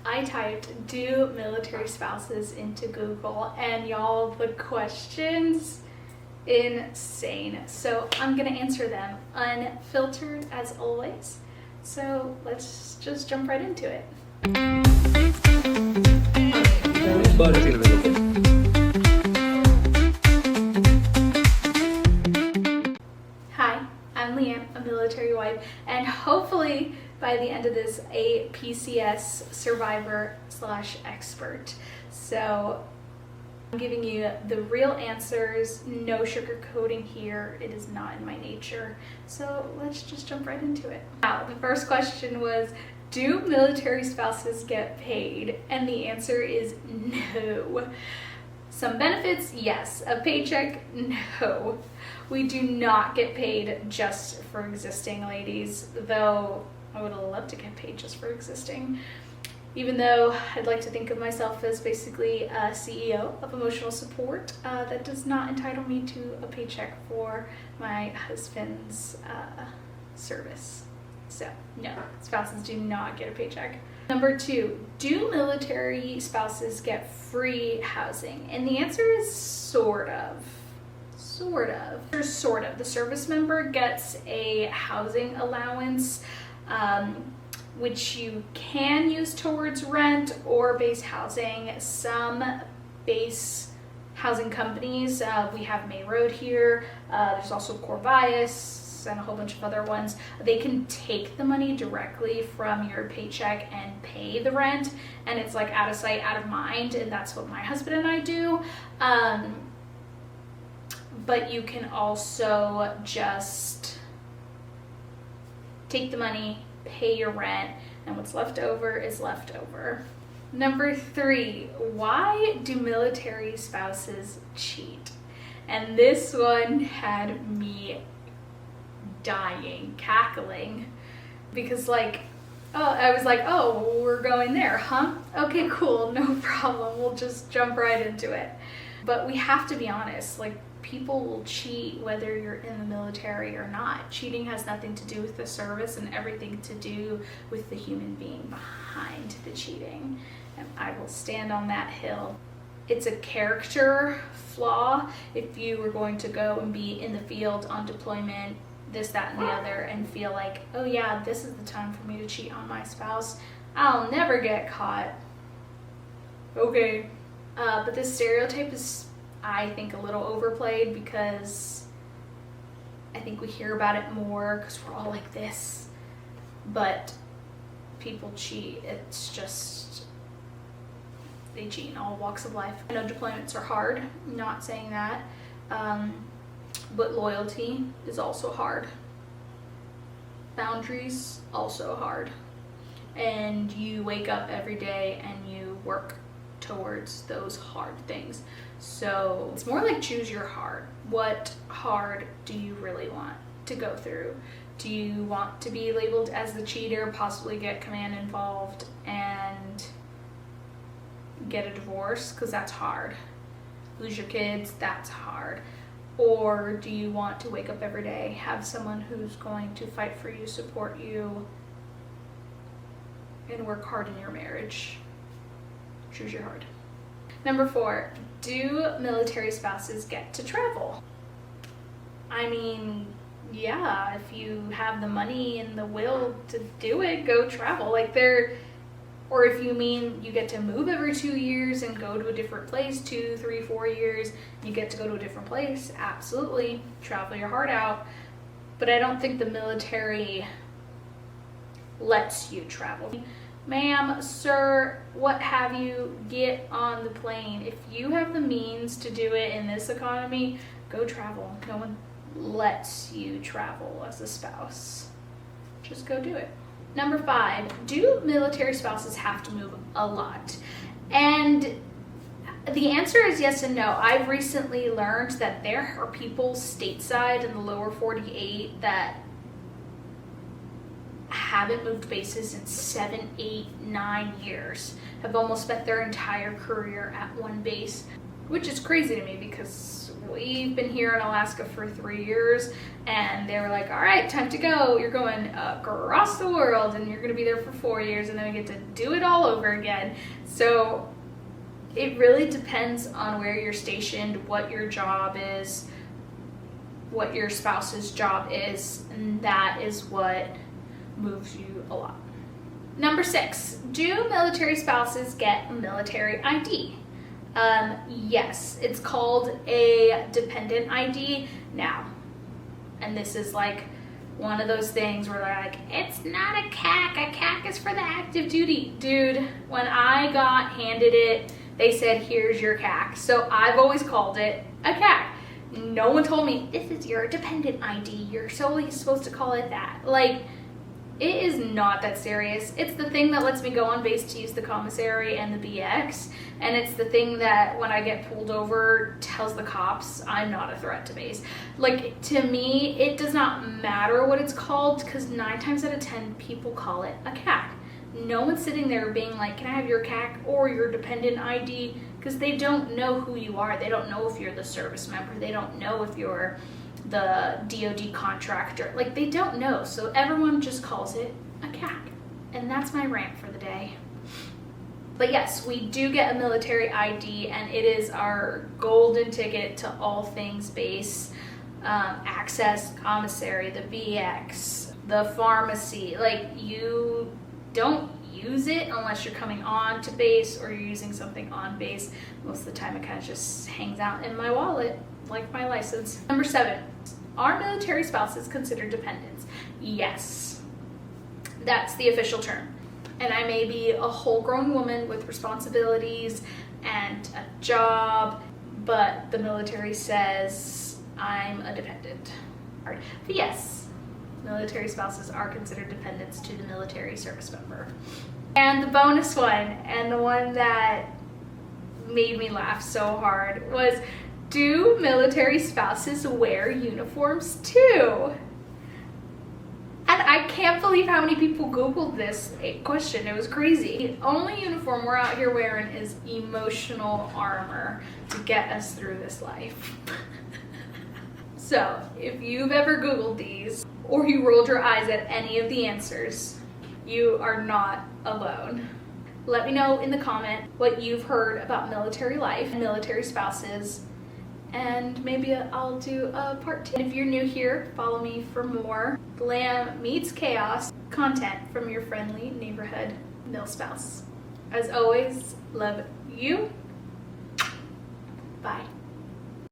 I typed "do military spouses" into Google, and y'all, the questions, insane. So I'm gonna answer them unfiltered as always. So let's just jump right into it. Hi, I'm Leanne, a military wife, and hopefully by the end of this, a PCS survivor / expert. So I'm giving you the real answers, no sugarcoating here. It is not in my nature. So let's just jump right into it. Now, the first question was, do military spouses get paid? And the answer is no. Some benefits, yes. A paycheck, no. We do not get paid just for existing, ladies, though I would love to get paid just for existing. Even though I'd like to think of myself as basically a CEO of emotional support, that does not entitle me to a paycheck for my husband's service. So no, spouses do not get a paycheck. Number 2, do military spouses get free housing? And the answer is sort of. The service member gets a housing allowance, which you can use towards rent or base housing. Some base housing companies, we have May Road here, there's also Corvias and a whole bunch of other ones. They can take the money directly from your paycheck and pay the rent, and it's like out of sight, out of mind, and that's what my husband and I do. But you can also just take the money, pay your rent, and what's left over is left over. Number 3, why do military spouses cheat? And this one had me dying, cackling, because I was like, oh, we're going there, huh? Okay, cool, no problem, we'll just jump right into it. But we have to be honest, people will cheat whether you're in the military or not. Cheating has nothing to do with the service and everything to do with the human being behind the cheating. And I will stand on that hill. It's a character flaw if you were going to go and be in the field on deployment, this, that, and the other, and feel like, oh yeah, this is the time for me to cheat on my spouse. I'll never get caught. Okay. But this stereotype is, I think, a little overplayed, because I think we hear about it more because we're all like this, but people cheat. It's just, they cheat in all walks of life. I know deployments are hard, I'm not saying that, but loyalty is also hard. Boundaries, also hard. And you wake up every day and you work towards those hard things. So it's more like choose your hard. What hard do you really want to go through? Do you want to be labeled as the cheater, possibly get command involved and get a divorce, because that's hard? Lose your kids, that's hard. Or do you want to wake up every day, have someone who's going to fight for you, support you, and work hard in your marriage? Choose your hard. Number 4, do military spouses get to travel? I mean, yeah, if you have the money and the will to do it, go travel. Or if you mean you get to move every 2 years and go to a different place, 2, 3, 4 years, you get to go to a different place, absolutely, travel your heart out. But I don't think the military lets you travel. Ma'am, sir, what have you, get on the plane. If you have the means to do it in this economy, go travel. No one lets you travel as a spouse. Just go do it. Number 5, do military spouses have to move a lot? And the answer is yes and no. I've recently learned that there are people stateside in the lower 48 that haven't moved bases in 7, 8, 9 years, have almost spent their entire career at one base. which is crazy to me because we've been here in Alaska for 3 years, and they were like, all right, time to go. You're going across the world, and you're going to be there for 4 years, and then we get to do it all over again. So it really depends on where you're stationed, what your job is, what your spouse's job is, and that is what moves you a lot. Number 6, do military spouses get military ID? Yes, it's called a dependent ID now. And this is like one of those things where they're like, it's not a CAC. A CAC is for the active duty. Dude, when I got handed it, they said, here's your CAC. So I've always called it a CAC. No one told me, this is your dependent ID. You're solely supposed to call it that. Like, it is not that serious. It's the thing that lets me go on base to use the commissary and the BX, and it's the thing that when I get pulled over tells the cops I'm not a threat to base. Like, to me, it does not matter what it's called, because 9 times out of 10 people call it a CAC. No one's sitting there being like, can I have your CAC or your dependent ID? Because they don't know who you are. They don't know if you're the service member. They don't know if you're the DoD contractor. Like, they don't know, so everyone just calls it a CAC. And that's my rant for the day. But yes, we do get a military ID, and it is our golden ticket to all things base. Access, commissary, the BX, the pharmacy. Like, you don't use it unless you're coming on to base or you're using something on base. Most of the time it kind of just hangs out in my wallet, like my license. Number 7, are military spouses considered dependents? Yes, that's the official term. And I may be a whole grown woman with responsibilities and a job, but the military says I'm a dependent. But yes, military spouses are considered dependents to the military service member. And the bonus one, and the one that made me laugh so hard, was, do military spouses wear uniforms too? And I can't believe how many people Googled this question. It was crazy. The only uniform we're out here wearing is emotional armor to get us through this life. So if you've ever Googled these, or you rolled your eyes at any of the answers, you are not alone. Let me know in the comment what you've heard about military life and military spouses, and maybe I'll do a part 2. If you're new here, follow me for more glam meets chaos content from your friendly neighborhood milspouse. As always, love you. Bye.